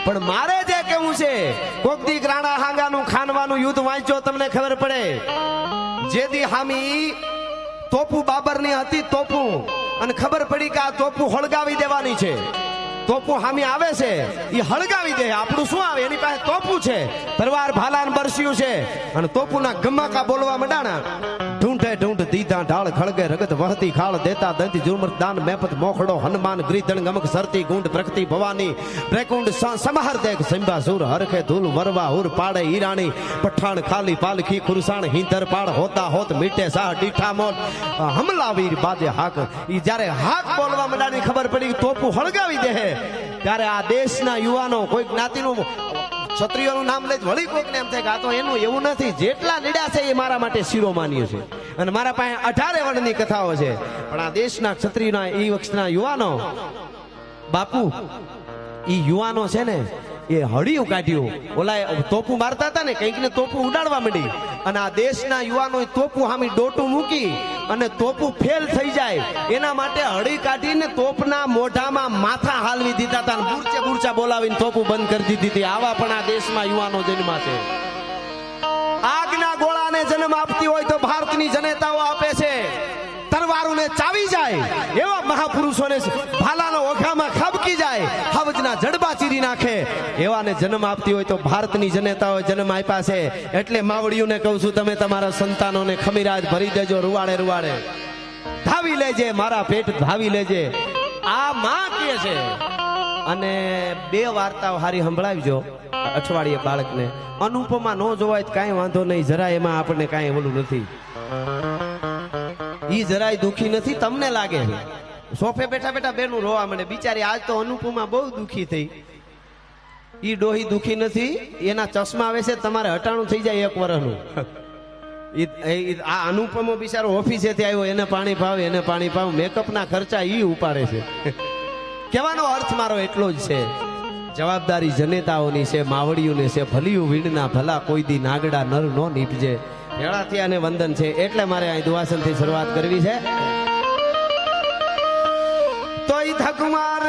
પણ મારે જે કેવું છે કોક દી રાણા હાંગાનું ખાનવાનું યુદ્ધ વાંચો તમને ખબર પડે જેદી હામી તોપુ બાબરની હતી તોપુ અને ખબર પડી કે આ તોપુ હળગાવી દેવાની છે તોપુ હામી આવે છે એ હળગાવી દે આપણું શું આવે એની પાસે તોપુ છે તરવાર ભાલાન બરસ્યું છે અને તોપુના ગમાકા બોલવા મંડાણા ઢૂંઢે ઢૂંઢ દીધા ઢાળ ખળગે રગત વહતી ખાળ દેતા દંતી જુમર દાન મેપત મોખડો હનુમાન ગ્રીધણ ગમક સરતી ગુંડ પ્રકૃતિ ભવાની પ્રેકુંડ સમહર દેખ સંભા સુર હરખે ધૂલ વરવા હુર પાડે ઈરાણી પઠાણ ખાલી પાલખી ખુરસાણ હિંદર પાડ હોતા હોત મીટે સાહ ડીઠા મોટ હમલાવીર બાજે હાક ઈ જ્યારે હાક બોલવા મંડાની ખબર પડી તોપુ હળગાવી દે ત્યારે આ દેશના યુવાનો કોઈ જ્ઞાતિનું ક્ષત્રિયોનું નામ લઈ વળી કોઈકને એમ થાય કે આ તો એનું એવું નથી જેટલા નીડ્યા છે એ મારા માટે શિરોમાન્ય છે અને મારા પાસે 18 વર્ણની કથાઓ છે પણ આ દેશના ક્ષત્રિયના એ વખતના યુવાનો બાપુ ઈ યુવાનો છે ને એ હળિયું કાઢ્યું ઓલા તોપુ મારતા હતા ને કંઈક ને તોપુ ઉડાડવા માંડી અને આ દેશના યુવાનો તોપુ હામી ડોટું મૂકી અને તોપુ ફેલ થઈ જાય એના માટે હળી કાઢીને તોપના મોઢામાં માથા હાલવી દીધા હતા બુરચે બુરચા બોલાવીને તોપુ બંધ કરી દીધી હતી આવા પણ આ દેશમાં યુવાનો જન્મા છે આગના ગોળાને જન્મ આપતી હોય તો ભારતની જનતાઓ આપે છે તરવારોને ચાવી જાય એવા મહાપુરુષોને ભાલાનો ઓઘામાં ખાબકી જાય હવજના જડબા ચીરી નાખે એવાને જન્મ આપતી હોય તો ભારતની જનતાઓએ જન્મ આપ્યા છે એટલે માવડીઓને કહું છું તમે તમારા સંતાનોને ખમીરાજ ભરી દેજો રૂવાડે રૂવાડે ધાવી લેજે મારા પેટ ધાવી લેજે આ માં કહે છે અને 2 વાર્તાઓ હારી સંભળાવજો અઠવાડિયે બાળકને અનુપમા ન જોવાય તો કાંઈ વાંધો નહીં જરા એમાં આપણને કાંઈ ઓલું નથી ઈ જરાય દુખી નથી તમને લાગે સોફે બેઠા બેઠા બેનું રોવા મળે બિચારી આજ તો અનુપમા બહુ દુખી થઈ ઈ ડોહી દુખી નથી એના ચશ્મા આવે છે તમારે હટાણું થઈ જાય 1 વર્ષનું આ અનુપમો બિચારો ઓફિસેથી આવ્યો એને પાણી પાવ મેકઅપના ખર્ચા ઈ ઉપાડે છે કહેવાનો અર્થ મારો એટલો જ છે જવાબદારી જનેતાઓની છે માવડીઓને છે ભલિયું વીણના ભલા કોઈ દી નાગડા નર નો નીપજે હેળાથી આને વંદન છે એટલે મારે અહીં દુવાસનથી શરૂઆત કરવી છે તોય ધકમાર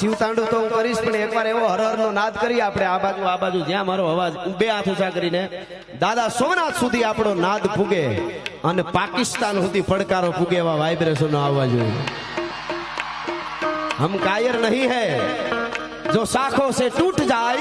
શિવ તાંડવ તો હું કરીશ પણ એકવાર એવો હરહરનો નાદ કરી આપણે આ બાજુ જ્યાં મારો અવાજ બે હાથ ઊંચા કરીને દાદા સોમનાથ સુધી આપણો નાદ પૂગે અને પાકિસ્તાન સુધી પડકારો પૂગે એવા વાઇબ્રેશનો આવવા જોઈએ. हम कायर नहीं है जो शाखों से टूट जाए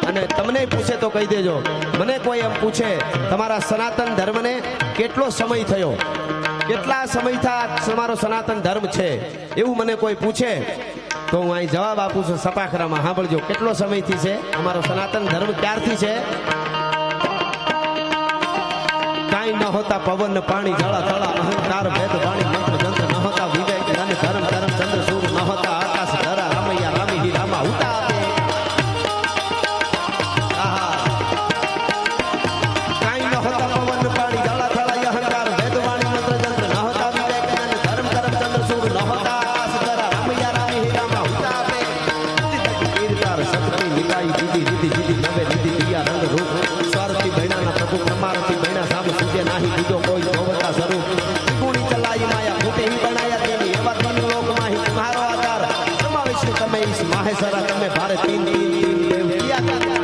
અને તમને પૂછે તો કહી દેજો. મને કોઈ એમ પૂછે તમારા સનાતન ધર્મને કેટલો સમય થયો, કેટલા સમયથી તમારો સનાતન ધર્મ છે, એવું મને કોઈ પૂછે તો હું અહીં જવાબ આપું છું સપાખરામાં. સાંભળજો, કેટલો સમયથી છે અમારો સનાતન ધર્મ, ક્યારથી છે? કાંઈ ન હોતા પવન પાણી જળા થળા અહંકાર ભેદ વાણી મંત્ર જંત્ર ન હોતા વિવેક ધન ધર્મ ધર્મ ચંદ્ર સૂર ન હોતા આકાશ ધરા રામૈયા રામી હિ રામા ઉતા આપે. કાંઈ ન હોતા પવન પાણી જળા થળા અહંકાર ભેદ વાણી મંત્ર જંત્ર ન હોતા વિવેક ધન ધર્મ ધર્મ ચંદ્ર સૂર ન હોતા આકાશ ધરા રામૈયા રામી હિ રામા ઉતા આપે. વીરતાર શક્તિ નિકાઈ દીદી રીધી જીદી નવે રીધી દિયા રંગ રૂપ સ્વાર્થી બૈણાના પ્રભુ પ્રમાણથી બૈણા સામ સૂજે નાહી બીજો કોઈ ભવતા સ્વરૂપ ગુણી ચલાઈ માયા ફૂટે હી બનાયા તેની એવા તીન લોક માહી તમારો આધાર સમાવેશ તમે ઈશ માહેસરા તમે ભારે તીન તીન તીન દેવ કિયા કરતા.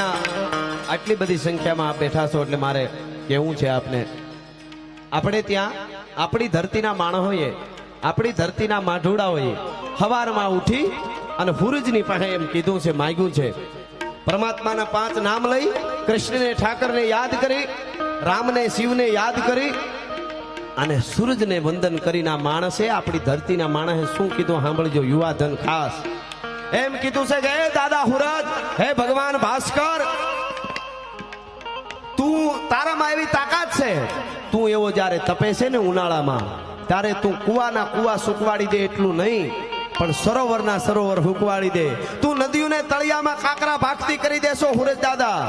અહીંયા આટલી બધી સંખ્યામાં આપ બેઠા છો એટલે મારે કહેવું છે આપને, આપણે ત્યાં આપણી ધરતીના માણસ હોઈએ, આપણી ધરતીના માઢોડા હોઈએ, સવારમાં ઉઠી અને સૂરજની પાસે એમ કીધું છે, માગ્યું છે, પરમાત્માના 5 નામ લઈ, કૃષ્ણને ઠાકરને યાદ કરી, રામને શિવને યાદ કરી અને સૂરજને વંદન કરીને માણસે, આપણી ધરતીના માણસે શું કીધું સાંભળજો યુવાધન ખાસ. એમ કીધું છે કે હે દાદા સૂરજ, હે ભગવાન ભાસ્કર, તું તારામાં એવી તાકાત છે, તું એવો જ્યારે તપે છે ને ઉનાળામાં, ત્યારે તું કુવાના કુવા સુકવાડી દે એટલું નહીં, પણ સરોવરના સરોવર હુકવાડી દે. તું નદીઓને તળિયામાં કાંકરા ભાગતી કરી દેશો સૂરજ દાદા.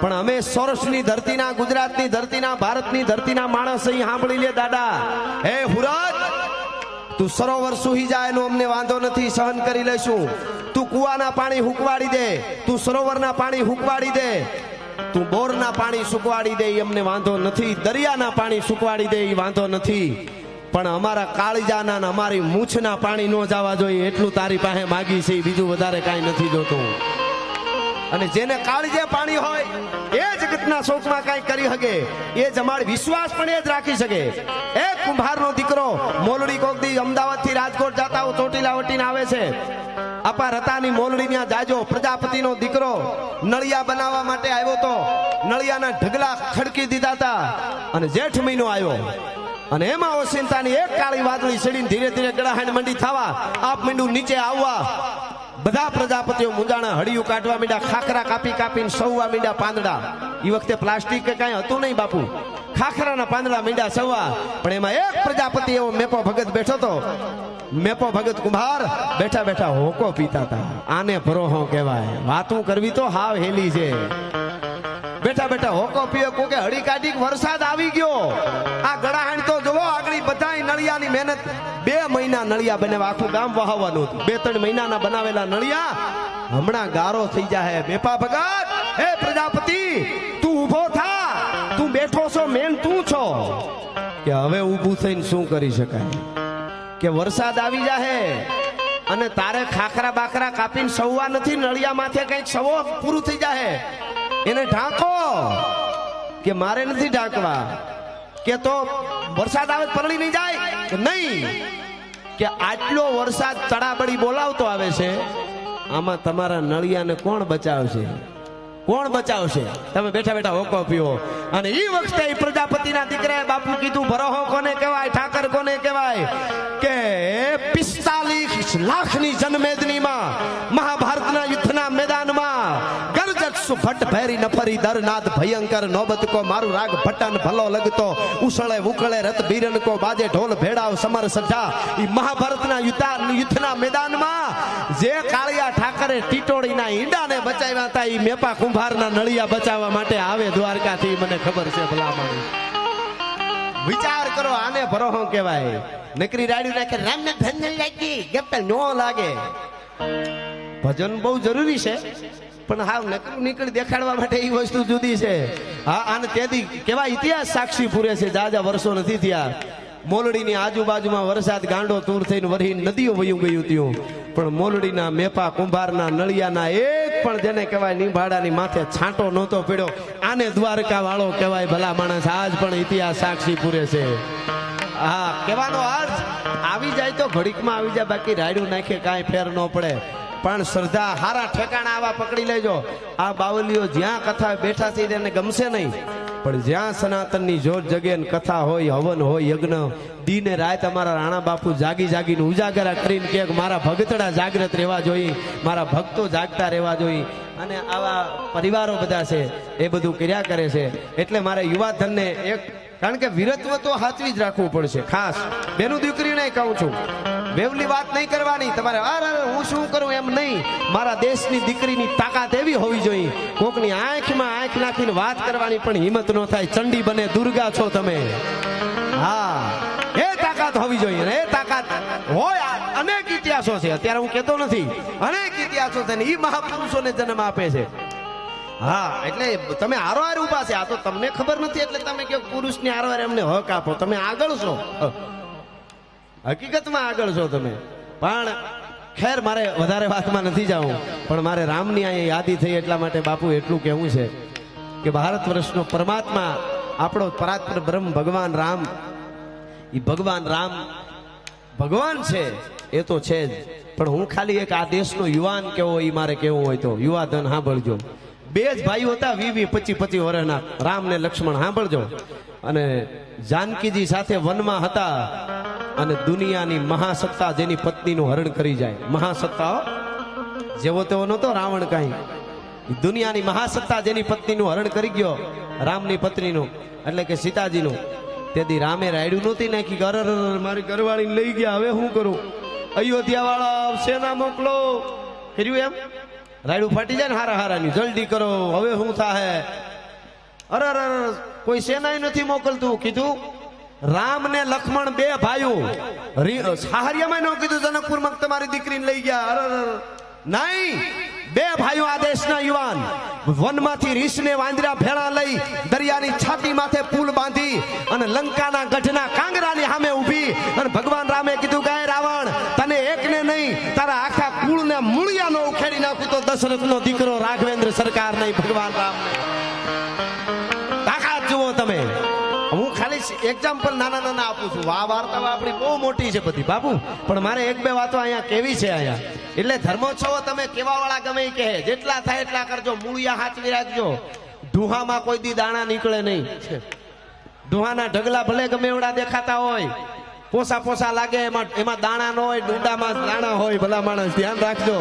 પણ અમે સૌરાષ્ટ્રની ધરતીના, ગુજરાતની ધરતીના, ભારતની ધરતીના માણસ અહીં સાંભળી લે દાદા. હે સૂરજ, તું સરોવર સુહી જાય એનો અમને વાંધો નથી, સહન કરી લેશું. તું કુવાના પાણી હુકવાડી દે, તું સરોવરના પાણી હુકવાડી દે, તું બોરના પાણી સુકવાડી દે એ અમને વાંધો નથી, દરિયાના પાણી સુકવાડી દે એ વાંધો નથી, પણ અમારા કાળજાના ને અમારી મૂછના પાણી ન જવા જોઈએ એટલું તારી પાસે માગી છે, બીજું વધારે કાંઈ નથી જોતું. અને જેને કાળજે પાણી હોય એ જગતના શોકમાં કાંઈ કરી શકે, એ જ અમારો વિશ્વાસ પણ એ જ રાખી શકે. એક કુંભારનો દીકરો મોલડી કોકદી અમદાવાદથી રાજકોટ જતા હું ચોટીલા વટીને આવે છે, આપા રતાની મોલડી ત્યાં જાજો, પ્રજાપતિનો દીકરો નળિયા બનાવવા માટે આવ્યો તો, નળિયાના ઢગલા ખડકી દીધા હતા, અને જેઠ મહિનો આવ્યો અને એમાં ઓસિંતાની એક કાળી વાદળી ચડીને ધીરે ધીરે ગળાહાણ મંડી થવા, આપ મીંડું નીચે આવવા, બધા પ્રજાપતિઓ મુંજાણા હળિયું કાઢવા મીંડા, ખાખરા કાપી કાપીને સૌવા મીંડા પાંદડા. એ વખતે પ્લાસ્ટિક કે કાંઈ હતું નહીં બાપુ, ખાખરાના પાંદડા મીંડા સૌવા. પણ એમાં એક પ્રજાપતિ એવો મેપો ભગત બેઠો તો, મેપો ભગત કુંભાર બેઠા બેઠા હોકો પીતા હતા. આને ભરોહો કહેવાય, વાતું કરવી તો હાવ હેલી છે. બેઠા બેઠા હોકો પીએ, કોકે હળી કાઢી, વરસાદ આવી ગયો. આ ગળાહાણ તો જોવો, આગળ બધાય નળિયાની મહેનત, 2 મહિના નળિયા બનાવવા, આખું ગામ વહાવવાનું હતું. 2-3 મહિનાના બનાવેલા નળિયા હમણાં ગારો થઈ જાય. બેપા ભગત, હે પ્રજાપતિ, તું ઊભો થા, તું બેઠો છો, મેન તું છો. કે હવે ઊભું થઈને શું કરી શકાય, કે વરસાદ આવી જાહે અને તારે ખાખરા બાખરા કાપીને સવવા નથી, નળિયા માથે કઈક સવો પૂરું થઈ જાહે, એને ઢાંકો. કે મારે નથી ઢાંકવા. કે તો વરસાદ આવે પરળી નહીં જાય? કે નહીં. કે આટલો વરસાદ તડાબડી બોલાવતો આવે છે, આમાં તમારા નળિયાને કોણ બચાવશે? કોણ બચાવશે? તમે બેઠા બેઠા હોકો પીવો. અને એ વખતે પ્રજાપતિના દીકરાએ બાપુ કીધું, ભરોહો કોને કહેવાય, ઠાકર કોને કહેવાય? કે 45 લાખની જનમેદનીમાં, મહાભારતના યુદ્ધના મેદાનમાં ગરજત ભટ્ટ ભૈરી નફરી દરનાદ ભયંકર નોબત કો મારું રાગ ભટન ભલો લગતો, ઉસળે ઉકળે રત બીરન કો બાજે ઢોલ ભેડાવ સમર સજા. એ મહાભારતના યુદ્ધના મેદાનમાં જે કાળિયા ઠાકરે ટીટોળીના ઈંડાને બચાવ્યા હતા, એ મેપા કુંભારના નળિયા બચાવવા માટે આવે દ્વારકાથી. મને ખબર છે ભલામણ. વિચાર કરો, આને ભરોહો કહેવાય. નકરી રાડ્યું નાખે, રામને ભજન લાગી ગપ્પે નો લાગે. ભજન બહુ જરૂરી છે, પણ હાવ નકરું નીકળી દેખાડવા માટે એ વસ્તુ જુદી છે. હા, આને તેથી કેવા ઇતિહાસ સાક્ષી પૂરે છે, જાજા વર્ષો નથી થયા. મોલડીની આજુબાજુમાં વરસાદ ગાંડો તૂર થઈને વરી નદીઓ વયું ગયું ત્યું, પણ મોલડીના મેપા કુંભારના નળિયાના એક પણ જેને કહેવાય નિભાડાની માથે છાંટો નહોતો પડ્યો. આને દ્વારકા વાળો કહેવાય ભલા માણસ. આજ પણ ઇતિહાસ સાક્ષી પૂરે છે. હા, કહેવાનો અર્થ આવી જાય તો ઘડીકમાં આવી જાય, બાકી રાડ્યું નાખે કાંઈ ફેર ન પડે. પણ શ્રદ્ધા હારા ઠેકાણા આવા પકડી લેજો. આ બાવલીઓ જ્યાં કથા બેઠા છે તેને ગમશે નહીં, પણ જ્યાં સનાતનની જોત જગે, કથા હોય, હવન હોય, યજ્ઞ, દીને રાત અમારા રાણા બાપુ જાગી જાગીને ઉજાગરા કરીને કે મારા ભગતડા જાગ્રત રહેવા જોઈએ, મારા ભક્તો જાગતા રહેવા જોઈએ. અને આવા પરિવારો બધા છે એ બધું કર્યા કરે છે. એટલે મારે યુવાધનને એક, કારણ કે વીરત્વ તો હાચવી જ રાખવું પડશે. ખાસ બેનું દીકરીને કહું છું, વેવલી વાત નહીં કરવાની તમારે. અરે હું શું કરું એમ નહીં. મારા દેશની દીકરીની તાકાત એવી હોવી જોઈએ, કોકની આંખમાં આંખ નાખીને વાત કરવાની પણ હિંમત ન થાય. ચંડી બને દુર્ગા છો તમે. હા, એ તાકાત હોવી જોઈએ. એ તાકાત હોય. અનેક ઇતિહાસો છે, અત્યારે હું કહેતો નથી, અનેક ઇતિહાસો છે ને એ મહાપુરુષોને જન્મ આપે છે. હા, એટલે તમે આરોહાર ઉભા છે. આ તો તમને ખબર નથી એટલે તમે કહો પુરુષની આરોહાર એમને હક આપો. તમે આગળ છો, હકીકતમાં આગળ છો તમે. પણ ખેર મારે વધારે વાતમાં નથી જાવું, પણ મારે રામની અહીંયા યાદી થઈ એટલા માટે બાપુ એટલું કહેવું છે કે ભારત વર્ષનો પરમાત્મા આપણો પરાત્પર બ્રહ્મ ભગવાન રામ, એ ભગવાન રામ ભગવાન છે એ તો છે જ, પણ હું ખાલી એક આ દેશનો યુવાન કેવો એ મારે કેવું હોય તો યુવા ધન સાંભળજો. બે જ ભાઈઓ હતા 20-25 વર્ષના, રામ ને લક્ષ્મણ. સાંભળજો. અને જાનકીજી સાથે વનમાં હતા અને દુનિયાની મહાસત્તા જેની પત્નીનું હરણ કરી જાય, મહાસત્તા જેવો તેવો નતો રાવણ, કાંઈ દુનિયાની મહાસત્તા જેની પત્નીનું હરણ કરી ગયો, રામની પત્નીનું એટલે કે સીતાજીનું. તેથી રામે રાયડું નહોતી નાખી, અરર મારી ઘરવાળીને લઈ ગયા, હવે શું કરું, અયોધ્યા વાળા સેના મોકલો. કર્યું એમ? રાયડું ફાટી જાય ને હારા હારાની, જલ્દી કરો, હવે શું થાય? અરર કોઈ સેનાય નથી મોકલતું. કીધું રામ ને લક્ષ્મણ બે ભાઈઓ, સાહરિયામાં ન કીધું જનકપુરમાં તમારી દીકરીને લઈ ગયા. અરર નહીં, બે ભાઈઓ આ દેશના યુવાન વનમાંથી રીસને વાંદરા ભેળા લઈ દરિયાની છાતી માથે પુલ બાંધી અને લંકાના ગઢના કાંગરાની સામે ઊભી અને ભગવાન રામે કીધું કે રાવણ તને એકને નહીં તારા આખા કુળને મૂળિયાનો ઉખેડી નાખું તો દશરથનો દીકરો રાઘવેન્દ્ર સરકાર નહીં. ભગવાન રામ તાકાત જુઓ તમે. હું ખાલી એક્ઝામ્પલ નાના નાના આપું છું. આ વાર્તાઓ આપણી બહુ મોટી છે બધી બાપુ, પણ મારે એક બે વાતો અહીંયા કેવી છે અહીંયા. એટલે ધર્મોત્સવ તમે કેવા વાળા ગમે એ કહે, જેટલા થાય એટલા કરજો, મૂળિયા હાચવી રાખજો. ડુહામાં કોઈ દી દાણા નીકળે નહીં. ડુહાના ઢગલા ભલે ગમે એવડા દેખાતા હોય, પોસા પોસા લાગે, એમાં દાણા ન હોય, ડુંડામાં દાણા હોય. ભલા માણસ ધ્યાન રાખજો.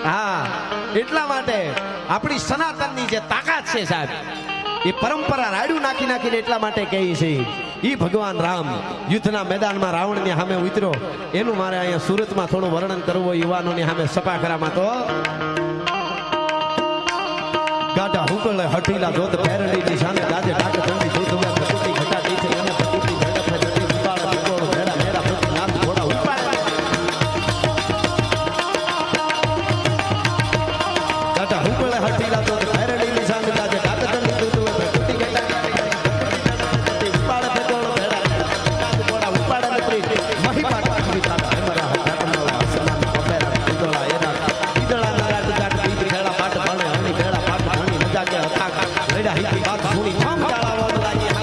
હા, એટલા માટે આપણી સનાતનની જે તાકાત છે સાહેબ, એ પરંપરા રાડ્યું નાખી નાખીને એટલા માટે કહી છે. ઈ ભગવાન રામ યુદ્ધના મેદાનમાં રાવણની સામે ઉતર્યો, એનું મારે અહીંયા સુરતમાં થોડું વર્ણન કરવું યુવાનોની સામે સપાખરામાં. તો ગાઢા હુકલે હઠીલા જોત પેરડી ની સામે ગાજે ડાક ઠંડી જોત ઉમે પ્રકૃતિ ઘટાડી છે અને પ્રકૃતિ ઝડપ જતી ઉપાડ દીકોડો ભેડા ભેડા પ્રતિ નામ થોડા ઉપાડ ગાઢા હુકલે હઠીલા જોત પેરડી ની સામે ગાજે ડાક ઠંડી જોત ઉમે પ્રકૃતિ ઘટાડી ઉપાડ દીકોડો ભેડા થોડા ઉપાડ ને પ્રી મહિપા કાઢી તારા હમરા હાથમાં અસલામ પપેરા દીદોળા એના દીદોળા નારા ગાટ દીદી ભેડા પાટ ભણે હણી ભેડા પાટ ભણી મજા કે હતા રેડા હીકી વાત સુણી થામ ચાળાવાનું લાગી.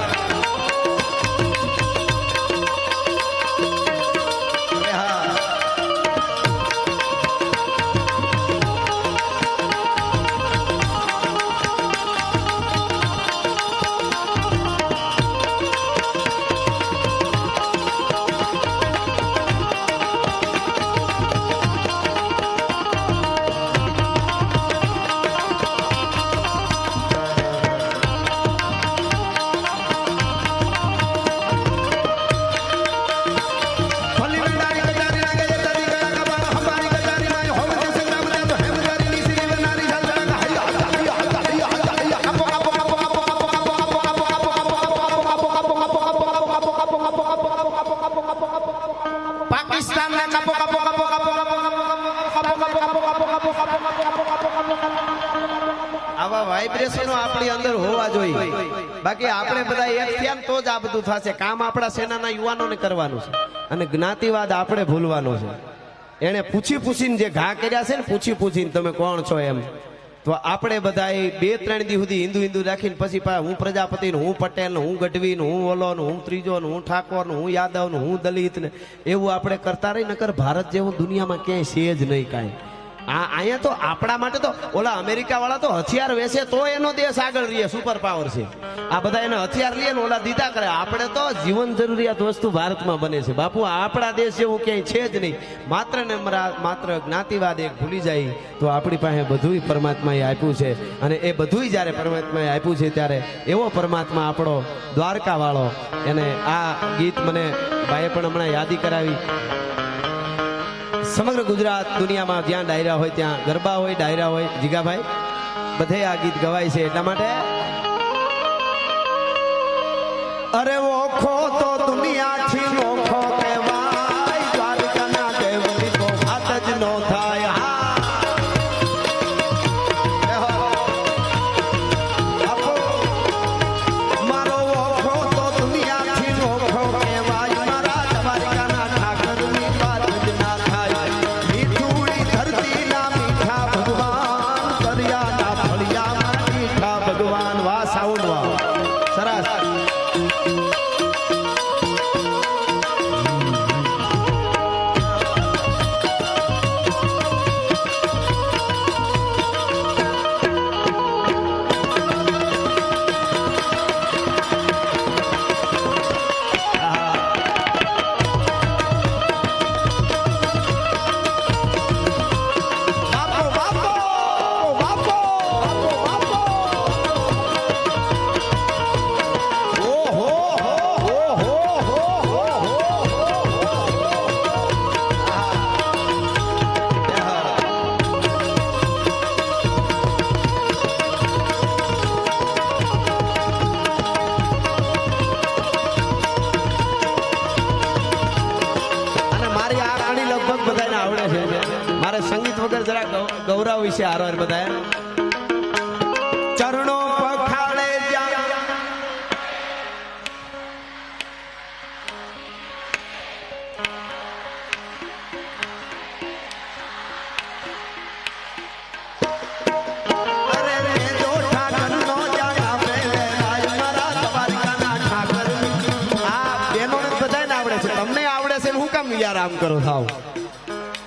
આવા વાઇબ્રેશનો આપણી અંદર હોવા જોઈએ, બાકી આપણે બધા એક થયા ને તો જ આ બધું થશે. કામ આપણા સેનાના યુવાનોને કરવાનું છે અને જ્ઞાતિવાદ આપણે ભૂલવાનો છે. એને પૂછી પૂછીને જે ઘા કર્યા છે ને, પૂછી પૂછીને તમે કોણ છો એમ, તો આપણે બધા 2-3 દી સુધી હિન્દુ રાખીને પછી હું પ્રજાપતિ ને હું પટેલ ને હું ગઢવી ને હું ઓલો ને હું ત્રીજો ને હું ઠાકોર ને હું યાદવ ને હું દલિત ને એવું આપણે કરતા રહી, નકર ભારત જેવું દુનિયામાં ક્યાંય છે જ નહીં કાંઈ. અહીંયા તો આપણા માટે તો ઓલા અમેરિકા વાળા તો હથિયાર વેચે તો એનો દેશ આગળ રહીએ, સુપર પાવર છે. આ બધા એને હથિયાર લઈએ ને ઓલા દીધા કરે. આપણે તો જીવન જરૂરિયાત વસ્તુ ભારતમાં બને છે બાપુ. આપણા દેશ જેવું ક્યાંય છે જ નહીં. માત્ર ને માત્ર જ્ઞાતિવાદ એક ભૂલી જાય તો આપણી પાસે બધું પરમાત્માએ આપ્યું છે. અને એ બધું જયારે પરમાત્માએ આપ્યું છે ત્યારે એવો પરમાત્મા આપણો દ્વારકા વાળો, એને આ ગીત મને ભાઈએ પણ હમણાં યાદી કરાવી. સમગ્ર ગુજરાત દુનિયામાં જ્યાં ડાયરા હોય, ત્યાં ગરબા હોય, ડાયરા હોય, જીગાભાઈ બધે આ ગીત ગવાય છે. એટલા માટે અરે ઓખો તો દુનિયાથી નોખો કહેવાય, દ્વારકાના દેવની તો વાત જ નો થાય. મારો ઓખો તો દુનિયાથી નોખો કહેવાય, મારા દ્વારકાના ઠાકરની વાત જ ના થાય. મીઠી ગૌરાવી છે હારો બધા ચરણો પખાડે આમ કરો થાવ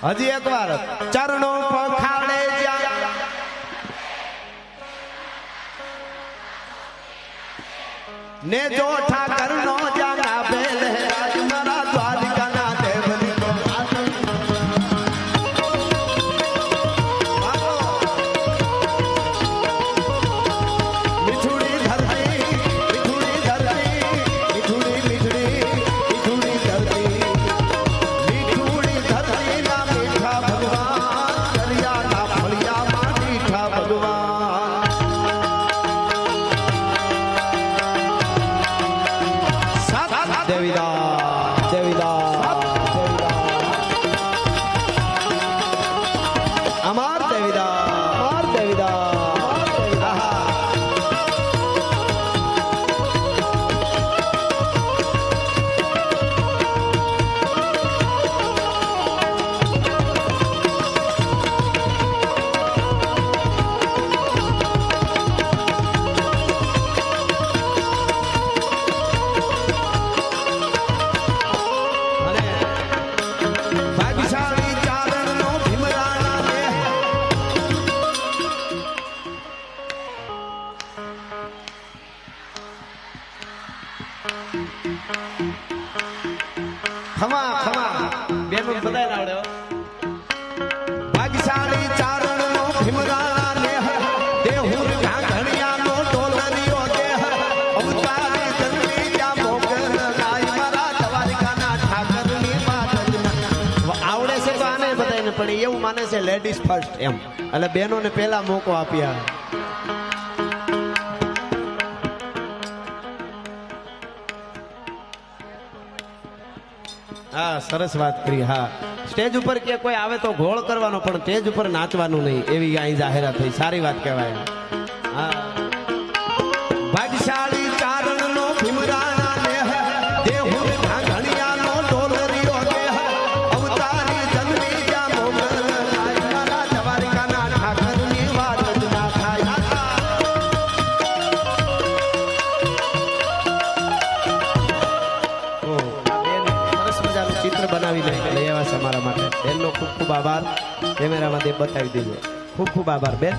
હજી એક વાર ચરણો પખાડે ને જો ઠાકર નો જાગા બેલે રાજ મારા દ્વારિકા ના દેવની કો મિઠુડી ધરતી મિઠુડી ધરતી મિઠુડી મિઠડી મિઠુડી ધરતી ખમા ખમા બેનો બધાય આવડે ભાગશાળી ચારણ નો ભીમરાણા નેહ દેહુર ઘાઘણિયા નો ડોલરિયો દેહ અવતારી જન્મી જા મોગલ ગાય મારા દ્વારિકાના ઠાકરની વાત આવડે છે તો આને બધાને પણ એવું માને છે લેડીઝ ફર્સ્ટ એમ એટલે બેનોને પહેલા મોકો આપ્યા હા સરસ વાત કરી હા સ્ટેજ ઉપર કે કોઈ આવે તો ઘોળ કરવાનો પણ સ્ટેજ ઉપર નાચવાનું નહીં એવી અહીં જાહેરાત થઈ સારી વાત કહેવાય હા ભાગશાળી ચારણ નો ભીમરાણા નેહ દેહુર ઘાઘણિયા નો ડોલરિયો દેહ અવતારી જન્મી જા મોગલ ગાય મારા દ્વારિકાના ઠાકરની વાત જ ના થાય ચિત્ર બનાવી લઈ આવ્યા છે મારા માટે બેનનો ખૂબ ખૂબ આભાર કેમેરામાં તે બતાવી દેજો ખૂબ ખૂબ આભાર બેન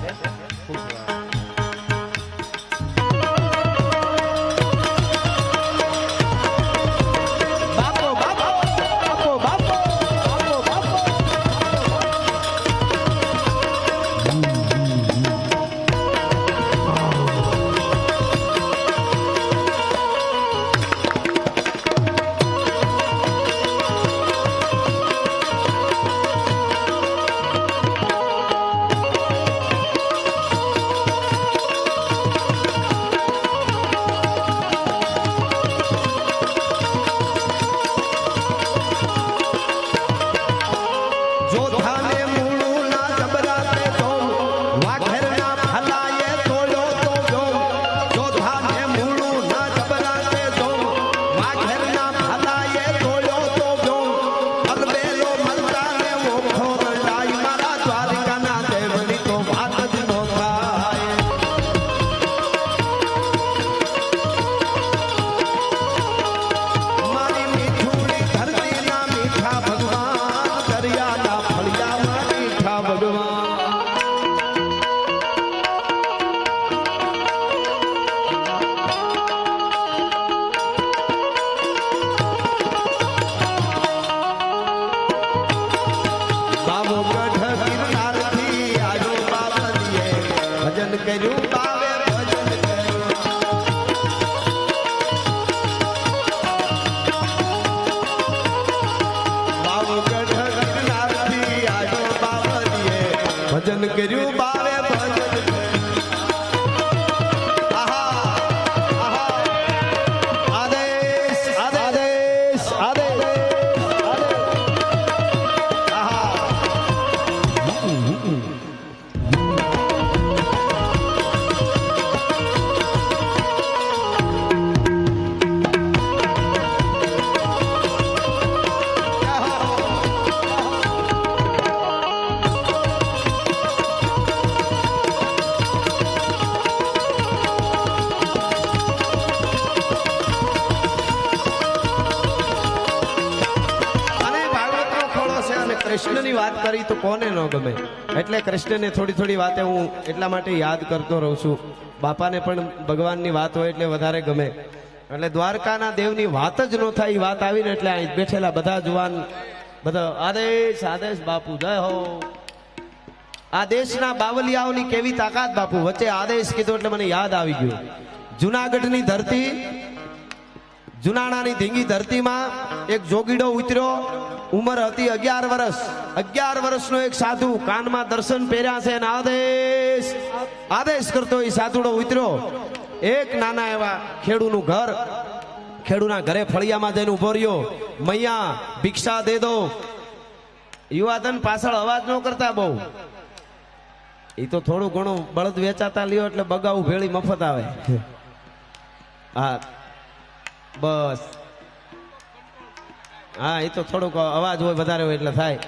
ભજન કર્યું બાવે ભજન આદેશ આદેશ આદેશ વાત કરી તો કોને ન ગમે. એટલે કૃષ્ણને થોડી થોડી વાતે હું એટલા માટે યાદ કરતો રહું છું. બાપાને પણ ભગવાનની વાત હોય એટલે વધારે ગમે. એટલે દ્વારકાના દેવની વાત જ ન થાય એ વાત આવીને એટલે અહીં બેઠેલા બધા જુવાન બધા આદેશ આદેશ બાપુ જય હો. આ દેશના બાવલિયાઓની કેવી તાકાત બાપુ. વચ્ચે આદેશ કીધો એટલે મને યાદ આવી ગયું. જુનાગઢની ધરતી, જુનાણાની ધીંગી ધરતીમાં એક જોગીડો ઉતર્યો. ઉંમર હતી 11 વર્ષ. 11 વર્ષનો એક સાધુ, કાનમાં દર્શન પહેર્યા છે અને આદેશ આદેશ કરતો એ સાધુડો ઉતર્યો. એક નાના એવા ખેડૂનું ઘર, ખેડૂના ઘરે ફળિયામાં જઈને ઉભો રહ્યો. મૈયા ભિક્ષા દે દો. યુવાધન પાછળ અવાજ ન કરતા બહુ. એ તો થોડું ઘણું બળદ વેચાતા લ્યો એટલે બગાવું ભેળી મફત આવે. હા બસ, હા એ તો થોડુંક અવાજ હોય વધારે હોય એટલે થાય.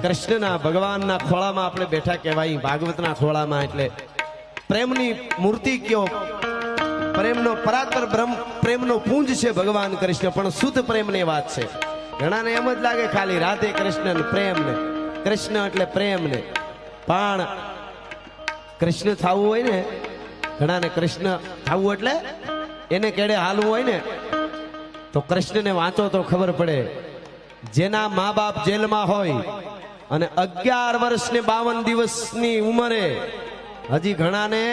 કૃષ્ણના ભગવાનના ખોળામાં આપણે બેઠા કહેવાય, ભાગવતના ખોળામાં. એટલે પ્રેમની મૂર્તિ કયો, પ્રેમનો પરાત્પર બ્રહ્મ, પ્રેમનો પુંજ છે ભગવાન કૃષ્ણ. પણ શુદ્ધ પ્રેમની વાત છે. ઘણાને એમ જ લાગે ખાલી રાધે કૃષ્ણ પ્રેમ ને, કૃષ્ણ એટલે પ્રેમ ને. પણ કૃષ્ણ થવું હોય ને, ઘણાને કૃષ્ણ થવું એટલે એને કેડે હાલવું હોય ને, તો કૃષ્ણને વાંચો તો ખબર પડે. જેના મા બાપ જેલમાં હોય અને 11 વર્ષ ને 52 દિવસની ઉંમરે હજી ઘણાને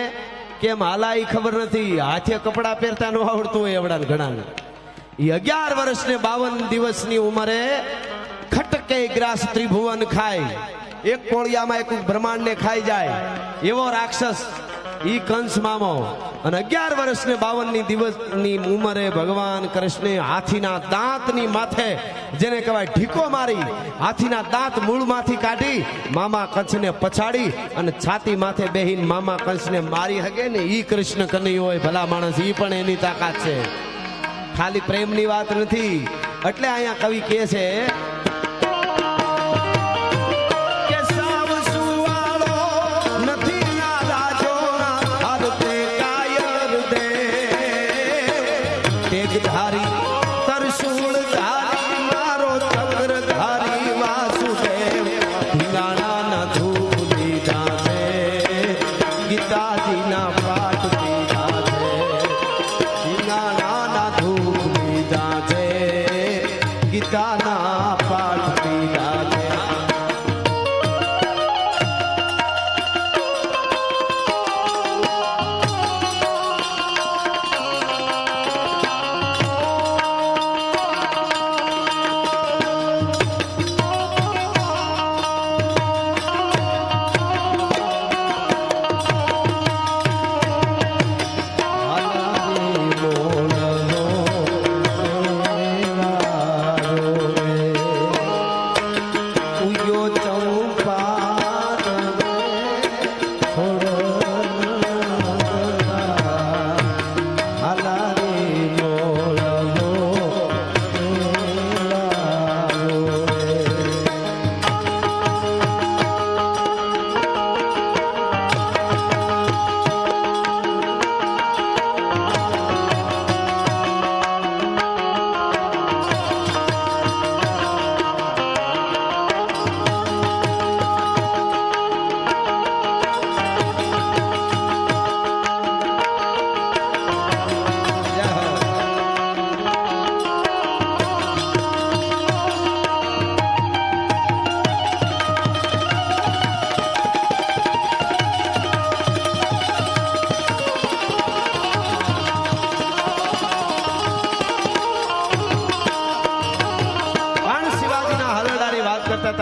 કેમ હાલા એ ખબર નથી, હાથે કપડા પહેરતા ન આવડતું હોય એવડા ઘણાને. એ 11 વર્ષ ને 52 દિવસની ઉંમરે ખટકે ગ્રાસ ત્રિભુવન ખાય, એક કોળિયામાં એક બ્રહ્માંડ ને ખાઈ જાય એવો રાક્ષસ ઈ કંસ મામો. અને 11 વર્ષ ને 52 દિવસની ઉંમરે ભગવાન કૃષ્ણે હાથીના દાંતની માથે, જેને કહેવાય ઢીકો મારી, હાથીના દાંત મૂળમાંથી કાઢી મામા કંસને પછાડી અને છાતી માથે બેહીને મામા કંસને મારી હગે ને ઈ કૃષ્ણ કનૈયો હોય ભલા માણસ. ઈ પણ એની તાકાત છે, ખાલી પ્રેમની વાત નથી. એટલે અહીંયા કવિ કહે છે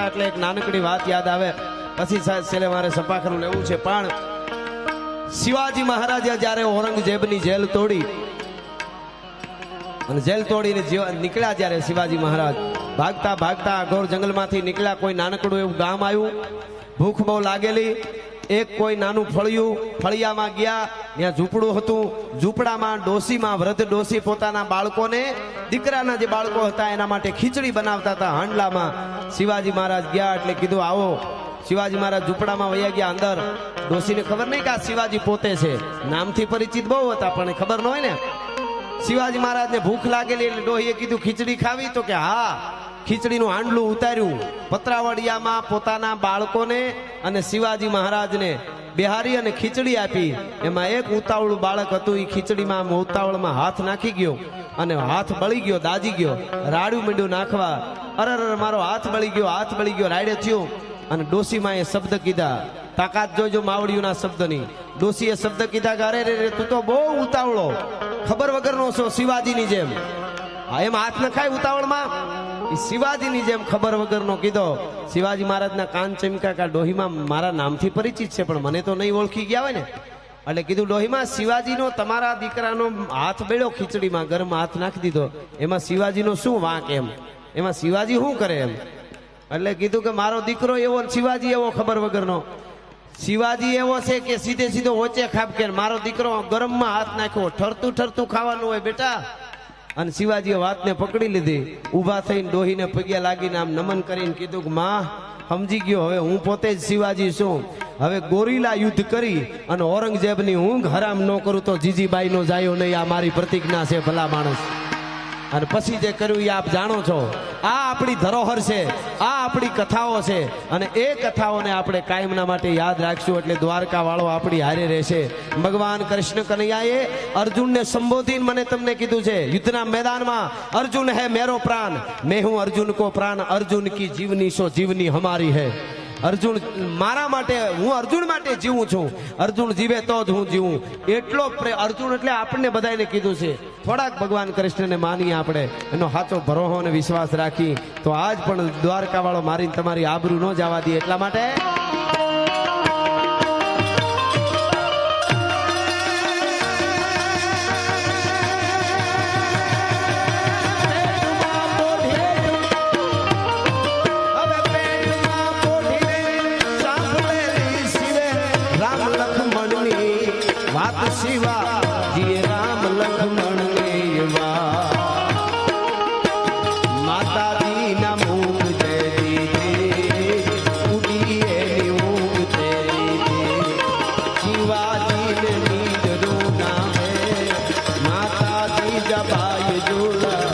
એટલે એક નાનકડી વાત યાદ આવે, પછી છેલ્લે મારે સપાખરું લેવું છે. પણ શિવાજી મહારાજે જ્યારે ઔરંગઝેબની જેલ તોડી અને જેલ તોડીને નીકળ્યા, જ્યારે શિવાજી મહારાજ ભાગતા ભાગતા અઘોર જંગલમાંથી નીકળ્યા, કોઈ નાનકડું એવું ગામ આવ્યું, ભૂખ બહુ લાગેલી, એક કોઈ નાનું ફળિયામાં ગયા, ત્યાં ઝૂંપડું હતું. ઝૂંપડામાં ડોસીમાં, વૃદ્ધ ડોસી પોતાના બાળકોને, દીકરાના જે બાળકો હતા એના માટે ખીચડી બનાવતા હતા હાંડલામાં. શિવાજી મહારાજ ગયા એટલે કીધું આવો. શિવાજી મહારાજ ઝૂંપડામાં વયા ગયા અંદર. ડોસીને ખબર નહીં કે આ શિવાજી પોતે છે, નામથી પરિચિત બહુ હતા પણ ખબર ન હોય ને. શિવાજી મહારાજને ભૂખ લાગેલી એટલે ડોહીએ કીધું ખીચડી ખાવી, તો કે હા. ખીચડીનું હાંડલું ઉતાર્યું, પતરાવડિયામાં પોતાના બાળકોને અને શિવાજી મહારાજને બિહારી અને ખીચડી આપી. એમાં એક ઉતાવળું બાળક હતું, એ ખીચડીમાં ઉતાવળમાં હાથ નાખી ગયો અને હાથ બળી ગયો, દાજી ગયો, રાડ્યું મીંડું નાખવા. અરર મારો હાથ બળી ગયો, હાથ બળી ગયો, રાડે થયું. અને ડોસીમાં એ શબ્દ કીધા, તાકાત જોજો માવડીઓના શબ્દની. ડોસીએ શબ્દ કીધા કે અરે રે તું તો બહુ ઉતાવળો, ખબર વગરનો છો, શિવાજીની જેમ. એમ હાથ નખાય ઉતાવળમાં, શિવાજીની જેમ ખબર વગરનો કીધો. શિવાજી મહારાજના કાન ચમકા કે ડોહીમાં મારા નામથી પરિચિત છે પણ મને તો નહીં ઓળખી ગયા હોય ને. એટલે કીધું ડોહીમાં શિવાજીનો, તમારા દીકરાનો હાથ બેળ્યો ખીચડીમાં, ગરમમાં હાથ નાખી દીધો, એમાં શિવાજીનો શું વાંક? એમ એમાં શિવાજી શું કરે એમ? એટલે કીધું કે મારો દીકરો એવો, શિવાજી એવો ખબર વગરનો. શિવાજી એવો છે કે સીધે સીધો ઓચે ખાપ કે મારો દીકરો ગરમમાં હાથ નાખ્યો, ઠરતું ઠરતું ખાવાનું હોય બેટા. અને શિવાજીએ વાતને પકડી લીધી. ઊભા થઈને ડોહીને પગે લાગીને આમ નમન કરીને કીધું કે માં સમજી ગયો હવે હું પોતે જ શિવાજી છું. હવે ગોરીલા યુદ્ધ કરી અને ઔરંગઝેબની ઊંઘ હરામ ન કરું તો જીજીબાઈ નો જાયો નહીં. આ મારી પ્રતિજ્ઞા છે ભલા માણસ. અને પછી જે કર્યું એ આપ જાણો છો. આ આપણી ધરોહર છે, આ આપણી કથાઓ છે અને એ કથાઓને આપણે કાયમના માટે યાદ રાખશું એટલે દ્વારકા વાળો આપણી હારે રહેશે. ભગવાન કૃષ્ણ કનૈયાએ અર્જુનને સંબોધીને મને તમને કીધું છે યુદ્ધના મેદાનમાં, અર્જુન હે મેરો પ્રાણ, મેં હું અર્જુન કો પ્રાણ, અર્જુન કી જીવની સો જીવની હમારી હૈ. અર્જુન મારા માટે, હું અર્જુન માટે જીવું છું. અર્જુન જીવે તો જ હું જીવું. એટલો અર્જુન એટલે આપણને બધાને કીધું છે. થોડાક ભગવાન કૃષ્ણને માનીએ આપણે, એનો સાચો ભરોસો અને વિશ્વાસ રાખી તો આજ પણ દ્વારકા વાળો મારીને તમારી આબરૂ ન જવા દે. એટલા માટે શિવાજી રામ લક્ષ્મણ માતાજી ના મુખ શિવાજી નામે માતાજી જબાય જોડા.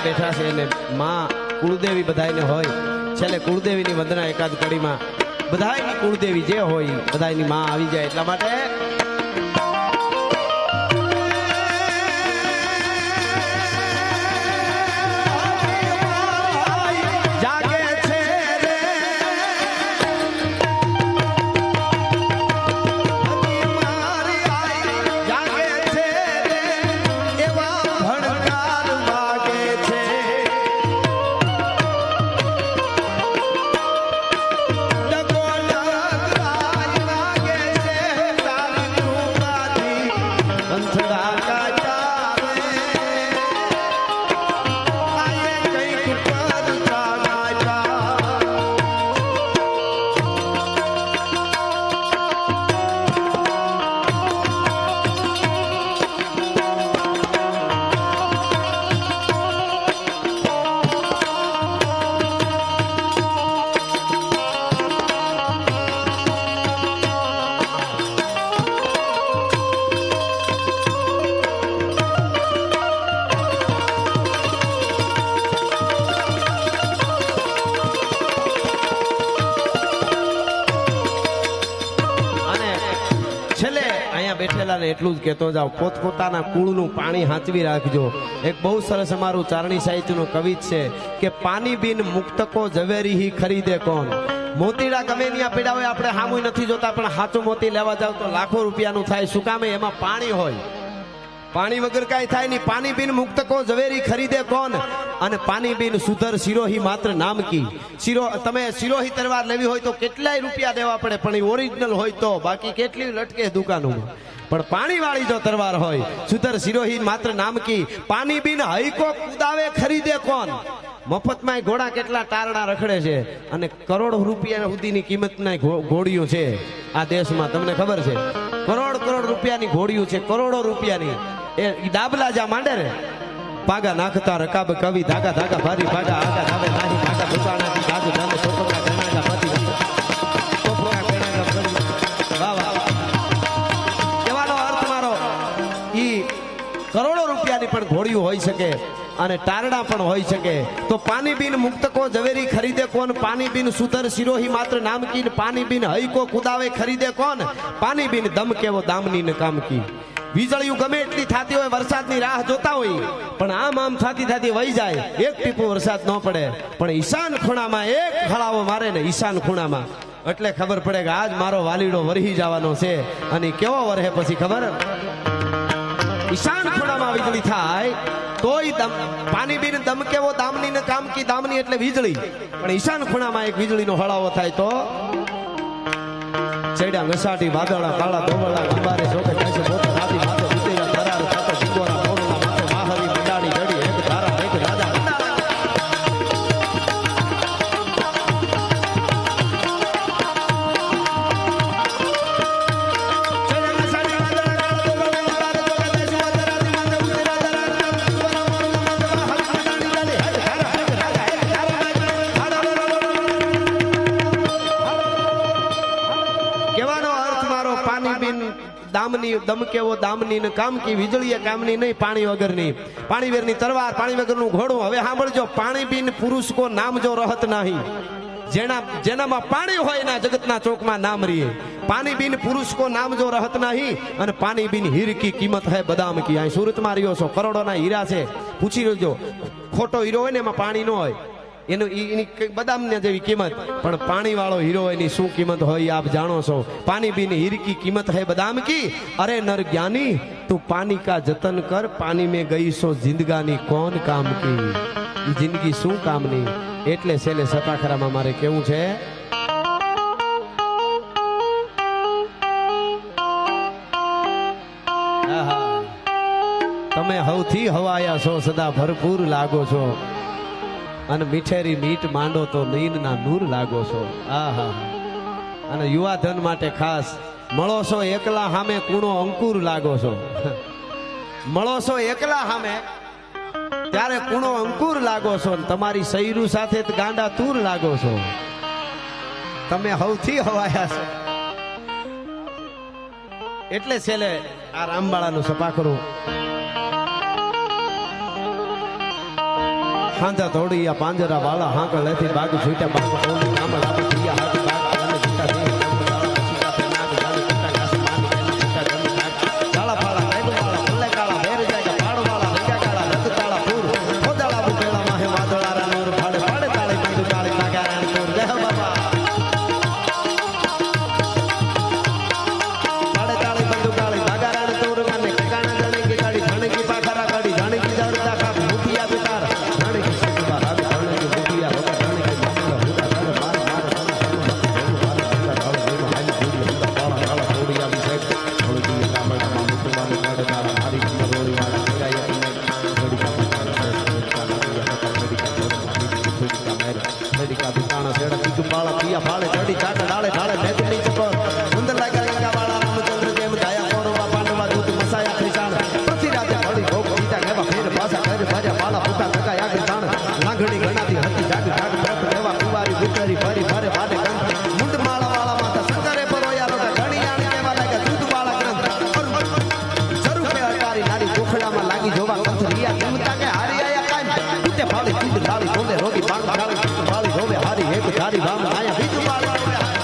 બેઠા છે એટલે માં કુળદેવી બધાને હોય. છેલ્લે કુળદેવીની વંદના એકાદ કડીમાં બધાની કુળદેવી જે હોય બધાની માં આવી જાય. એટલા માટે બેઠેલા ને એટલું જ કહેતો જાવ, પોતપોતાના કુળનું પાણી હાંચવી રાખજો. એક બહુ સરસ અમારું ચારણી સાહિત્યનું કવિત છે કે પાણી બિન મુક્તકો ઝવેરી ખરીદે કોણ. મોતીડા ગમે ત્યાં પીડા હોય આપણે હામુય નથી જોતા, પણ હાચું મોતી લેવા જાવ તો લાખો રૂપિયાનું થાય. શું કામે? એમાં પાણી હોય. પાણી વગર કાંઈ થાય નહીં. પાણી બિન મુક્તકો ઝવેરી ખરીદે કોણ. અને પાણી બિન સુધર સિરોહી માત્ર નામ કી. તમે સિરોહી તલવાર લેવી હોય તો કેટલાય રૂપિયા દેવા પડે, પણ એ ઓરિજિનલ હોય તો. બાકી કેટલી લટકે દુકાનોમાં. પણ પાણી વાળી જો તલવાર હોય, સુધર સિરોહી માત્ર નામ કી. પાણી બિન હૈકો કુદાવે ખરીદે કોણ. મફતમાં ઘોડા કેટલા તારણા રખડે છે અને કરોડ રૂપિયા સુધીની કિંમતના ઘોડીઓ છે આ દેશમાં. તમને ખબર છે? કરોડ રૂપિયાની ઘોડીઓ છે, કરોડો રૂપિયાની. એ દાબલા જા માંડે ને પાગા નાખતા રકાબ કવિ ધાગા ધાગા ભારી ભાગા આગા ધાવે નાહી ભાગા દુકાનાથી બાજુ ધામે ચોપડા ગણાગા પતિ ચોપડા ગણાગા પડી રૂપિયાની પણ ઘોડીઓ હોઈ શકે અને ટારડા પણ હોઈ શકે તો પાણી બિન મુક્ત કો ઝવેરી ખરીદે કોણ પાણી બિન સુધર સિરોહી માત્ર નામ કી પાણી બિન હઈ કો કુદાવે ખરીદે કોણ પાણી બિન દમ કેવો દામની ને કામ કી વીજળીયું ગમે એટલી થતી હોય વરસાદની રાહ જોતા હોય પણ આમ થતી થતી વહી જાય એક ટીપો વરસાદ ન પડે પણ ઈશાન ખૂણામાં એક હળાવો મારે ને ઈશાન ખૂણામાં એટલે ખબર પડે કે આજ મારો વાલીડો વરહી જવાનો છે અને કેવો વરહે પછી ખબર ઈશાન ખૂણામાં વીજળી થાય તોય પાણી બિન દમ કેવો દામની ને કામ કી દામની એટલે વીજળી પણ ઈશાન ખૂણામાં એક વીજળીનો હળાવો થાય તો ચેડા ઘસાટી વાદળા કાળા ધોવળા અંબારે જોકે કાશે પોતે રાતી માથે ઉતેરા તરાર ખાતો ઢીંગોરા મોરલા માથે માહરી મંડાણી જડી એક ધારા એક રાજા દામની દમ કેવો દામની ને કામ કી વીજળીએ કામની નહીં પાણી વગરની પાણી વેરની તલવાર પાણી વગરનું ઘોડું હવે સાંભળજો પાણી બિન પુરુષ કો નામ જો રહત નહીં જેનામાં પાણી હોય ના જગતના ચોકમાં નામ રીએ પાણી બિન પુરુષ કો નામ જો રહત નહીં અને પાણી બિન હીર કી કિંમત હૈ બદામ કી અહીં સુરતમાં રહ્યો છો કરોડોના હીરા છે પૂછી લેજો ખોટો હીરો હોય ને એમાં પાણી ન હોય એની બદામ ને જેવી કિંમત પણ પાણી વાળો હીરો એની શું કિંમત હોય આપ જાણો છો પાણી બિન હીર કી કિંમત હૈ બદામ કી અરે નર જ્ઞાની તું પાણી કા જતન કર પાણી में गई सो जिंदगानी कौन काम की जिंदगी શું કામની એટલે છેલ્લે સપાખરામાં મારે કેવું છે તમે હવથી હવાયા છો સદા ભરપૂર લાગો છો અને મીઠેરી મીઠ માંડો તો નીંદના નૂર લાગો છો આહા અને યુવા ધન માટે ખાસ મળો છો એકલા સામે કૂણો અંકુર લાગો છો મળો છો એકલા સામે ત્યારે કૂણો અંકુર લાગો છો અને તમારી સૈરુ સાથે ગાંડા તૂર લાગો છો તમે હવથી હવાયા છો એટલે છેલ્લે આ રામબાળાનું સપાખરું હાંજા તોડિયા પાંજરા વાળા હાંકળ લેથી બાગ છૂટ્યા બાગ ઓલી કામળ આપે પિયા હાથ બાગ અને જીતા દે પછીકા પેનાગ જાને કુટા કાસ માની જીતા જમી નાગ કાળા પાળા કાયબ વાળા પલ્લે કાળા વેર જાય પાડ વાળા રંગા કાળા રત કાળા પૂર ખોદાળા બુકેળા માહે વાદળારા નૂર ફાડે ફાડે તાળી બંદુ તાળી નાગારાણ તોર જય બાબા ફાડે તાળી બંદુ તાળી નાગારાણ તોર ગાને કાણા જાણે કે ગાડી જાણે કે પાખરા ગાડી જાણે કે જરતા કાપ મુઠિયા બેકાર જાણે કે સકવા રાગ જાણે કે મુઠિયા વગર જાણે કે મામલા હુડા કરે માર માર લાગણી ગણાતી હતી જાગ જાગ પ્રત લેવા કુવારી ગુટરી ભરી ભરે વાડે ગંધ મુંડ માળા વાળા માતા શંકરે પરોયા લોકા ઘણી આણી કેવા લાગ્યા દૂધ વાળા ગ્રંથ સ્વરૂપે અટારી નારી કોખડામાં લાગી જોવા કંથ રિયા કેમતા કે હારી આયા કામ તૂટે ફાળી દૂધ ડાળી ધોલે રોગી પાંગ ડાળી ફાળી ધોવે હારી એક ધારી વામ આયા બીજું વાળી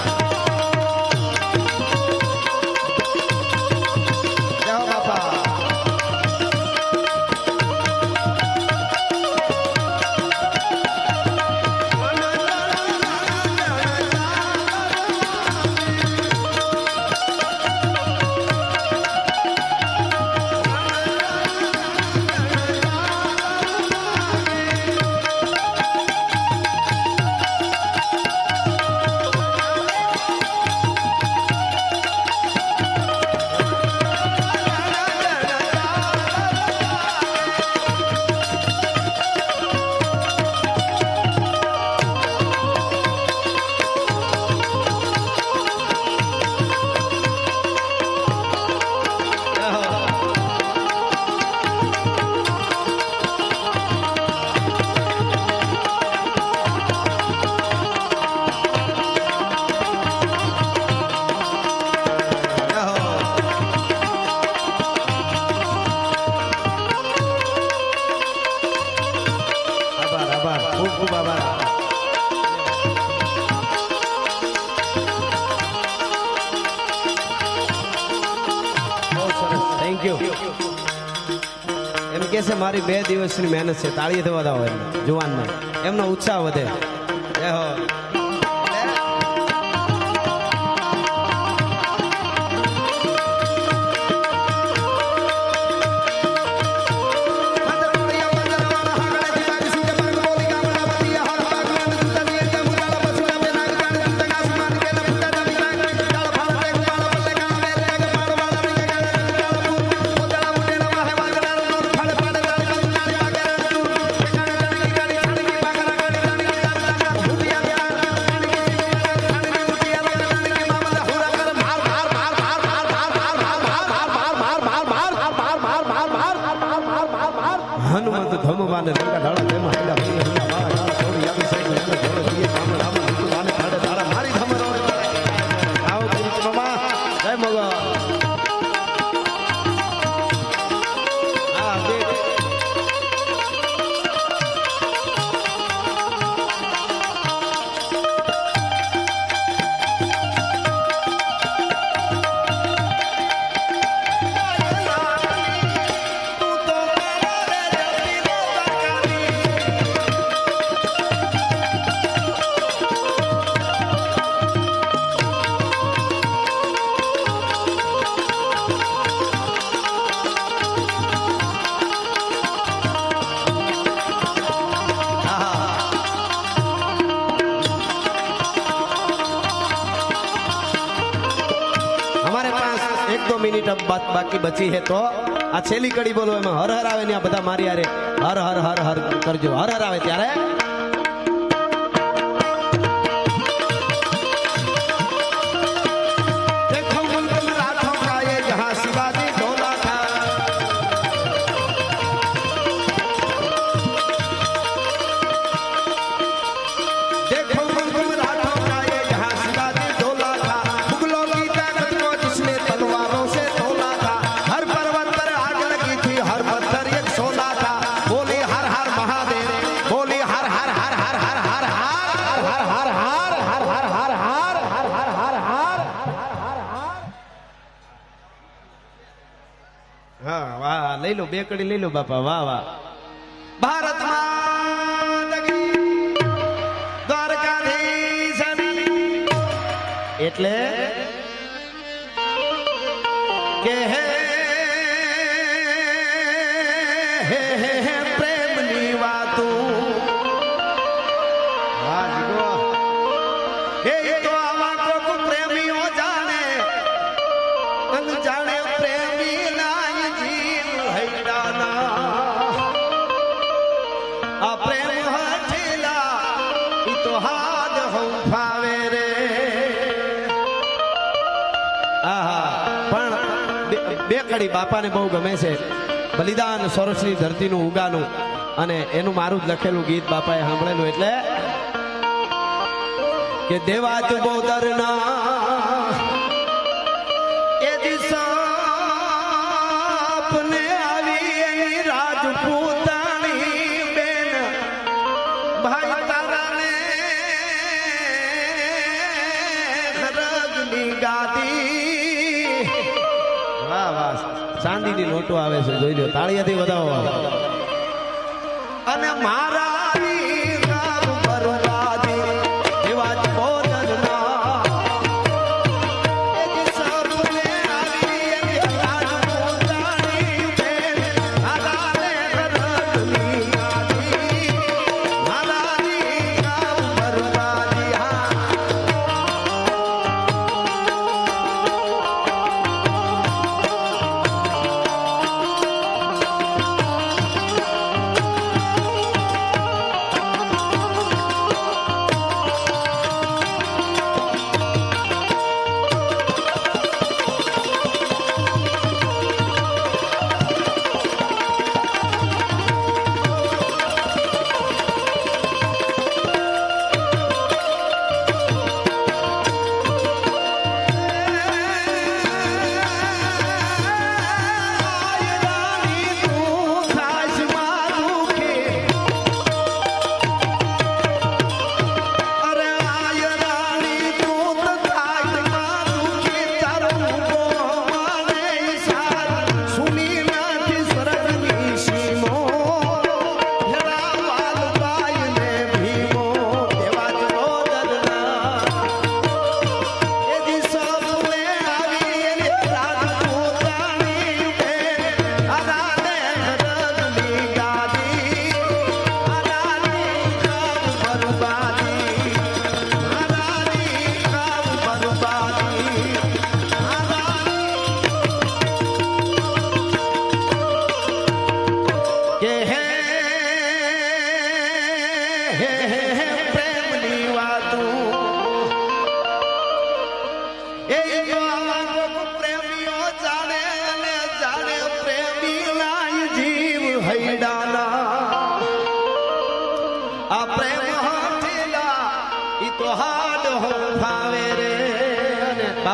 થેન્ક યુ. એમ કે છે મારી 2 દિવસની મહેનત છે, તાળી થવા દો જુવાનને, એમનો ઉત્સાહ વધે. જય હો. હનુમંત ધમવાને લંકા ઢાળા તેમાં હેડા ભઈ હંગા મારા ઢાળા થોડી યાદી સાઈડ લંકા ઢોળે દીએ કામ રામ લીધું વાને ઢાળે ઢાળા મારી ધમરો આવો પુરુષ મામા જય મગા. હા દેખ मिनट अब बात बाकी बची है तो आ छेली कड़ी बोलो एम हर हर आवे ने बधा मारी यारे हर हर हर हर करजो हर हर आवे त्यारे देखो मुल्क राठों का ये जहां शिवाजी डोला था देखो मुल्क राठों का ये जहां शिवाजी डोला था मुगलों की ताकत को जिसने तलवारों से तोला था हर पर्वत पर आग लगी थी हर पत्थर एक सोना था बोली हर हर महादेव बोली हर हर हर हर हर हर हर हर हर हर हर हर हर हर हर हर हर हाँ वाह ले लो बेकड़ी ले लो बापा वाह वाह भारत माता की દ્વારકાધીશ એટલે કે હે પ્રેમની વાતો વાહ જીગો એ તો આવા કોક પ્રેમીઓ જાણે અન જાણે પ્રેમી નાય જીવ હૈડાના આ પ્રેમ હઠેલા ઈ તો હાદ હો ફાવે રે આહા પણ બેકડી બાપાને બહુ ગમે છે બલિદાન સોરસની ધરતીનું ઉગાનું અને એનું મારું જ લખેલું ગીત બાપાએ સાંભળેલું એટલે કે દેવા તું બોદરના એ દિશાપને આવી એની રાજપૂતાણી બેન ભાઈ તારાને ખરગની ગાદી વાહ વાહ ચાંદીની નોટો આવે છે જોઈ લો તાળીયાથી વધાવો અને મારા રામ બરવાદી એવા જ બોદરના એ દિશાપને આવી એની રાજપૂતાણી બેન તારાને ખરગની ગાદી મારાની રામ બરવાદી હા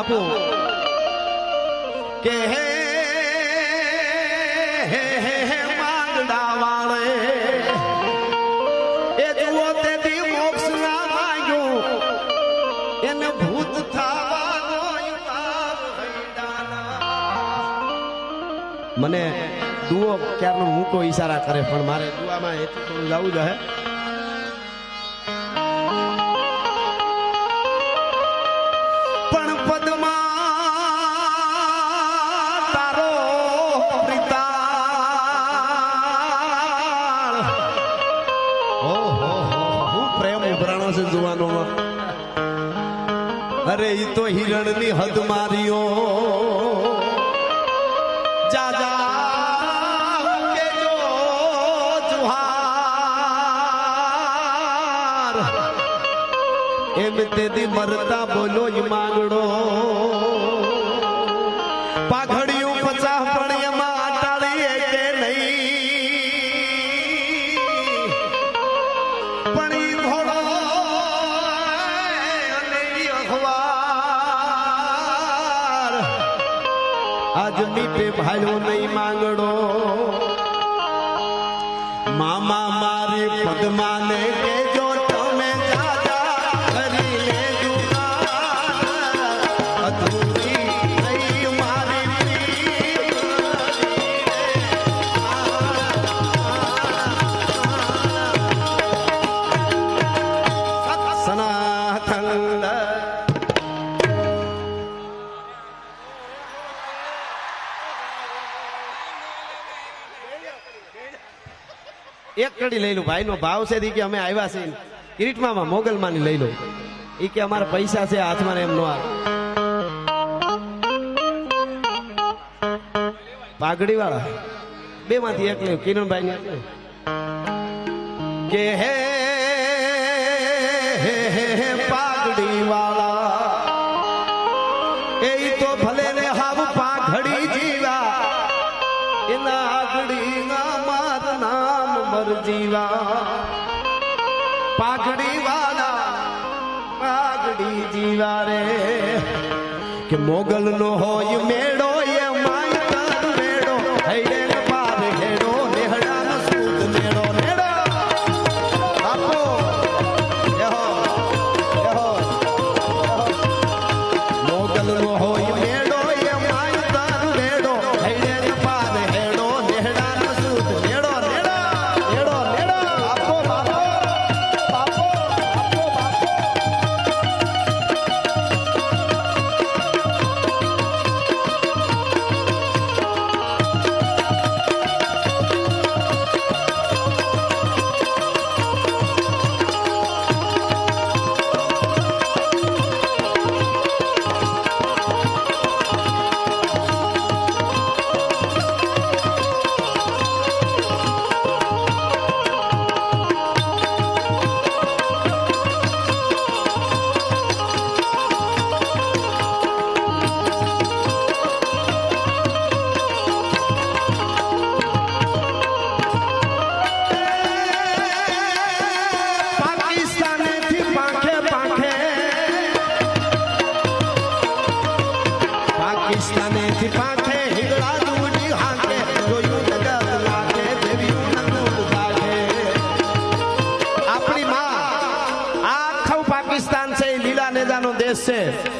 બાપુ કે હે માંગડા વાળે એ જુઓ તેથી મોક્ષ ના માંગ્યું એને ભૂત થવાનો મને દુઓ ક્યારનો મૂકો ઈશારા કરે પણ મારે દુઆમાં એટલું થોડું જવું જોઈએ. પણ પદમાં તારો પ્રિતાળ ઓહો હું પ્રેમ ઉભરાણો છે જુવાનોમાં. અરે ઈ તો હિરણની હદ માર્યો જાજા એમ તેથી મરતા બોલો ય માંગડો પાઘડિયું 50 પણ એમાં આટાળીએ કે નહીં પણ ઈ ઘોડો અને ઈ અખબાર આજ મીઠે ભાઈઓ નહીં માંગડો મામા મારી પદ્માને કેજો તમે એક કડી લઈ લો ભાઈ નો ભાવ છે કે અમે આવ્યા છે કિરીટમાં મોગલમાં લઈ લો એ કે અમારા પૈસા છે હાથમાં એમ નો આવે પાઘડી વાળા બે માંથી એક લઈ કિરણભાઈ ને કે હે પાઘડી વાળા એ તો ભલે ને હાવ પાઘડી જીવા એના આગડી ના માર નામ મર જીવા પાઘડી વાળા પાઘડી જીવા રે કે મોગલ નો હોય મેળો એ માય કર મેળો હૈડે પાર હેડો નેહડા નો સૂત મેળો નેડો આપો એહો એહો મોગલ નો હોય મેળો એ માય કર મેળો હૈડે પાર હેડો નેહડા નો સૂત મેળો નેડો નેડો નેડો આપો બાપો બાપો આપો બાપો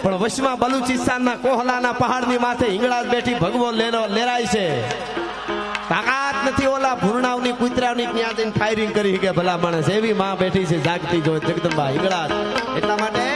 પણ વશમાં બલુચિસ્તાનના કોહલાના પહાડની માથે હિંગળાજ બેઠી ભગવો લેરાય છે. તાકાત નથી ઓલા ભૂરણાવની કૂતરાવની ત્યાં જઈને ફાયરિંગ કરી કે ભલા માણસ એવી માં બેઠી છે જાગતી જો જગદંબા હિંગળાજ. એટલા માટે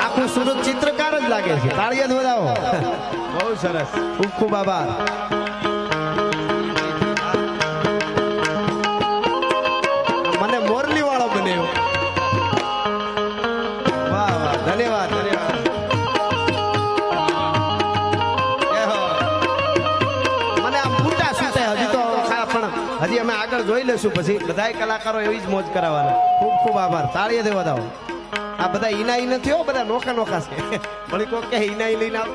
આખું સુરત ચિત્રકાર જ લાગે છે. તાળીઓ જ વધાવો. બહુ સરસ. ખૂબ ખૂબ આભાર. મને મોરલી વાળો બન્યો. વાહ વાહ, ધન્યવાદ ધન્યવાદ. મને આમ બુટા સુતે હજી તો પણ હજી અમે આગળ જોઈ લેશું. પછી બધાય કલાકારો એવી જ મોજ કરાવવાના. ખૂબ ખૂબ આભાર. તાળીઓ દે વધાવો. આ બધા ઈનાઈ નથી હો, બધા નોખા નોખા છે. વળી કોક કે ઈનાઈ લઈને આવો.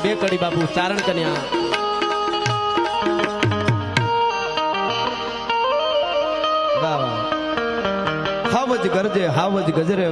બે કડી બાપુ ચારણ કન્યા. વાહ વાહ. હાવજ ગરજે હાવજ ગજરે.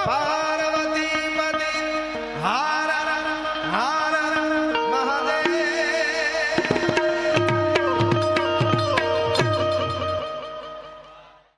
પાર્વતી પતિ હાર હાર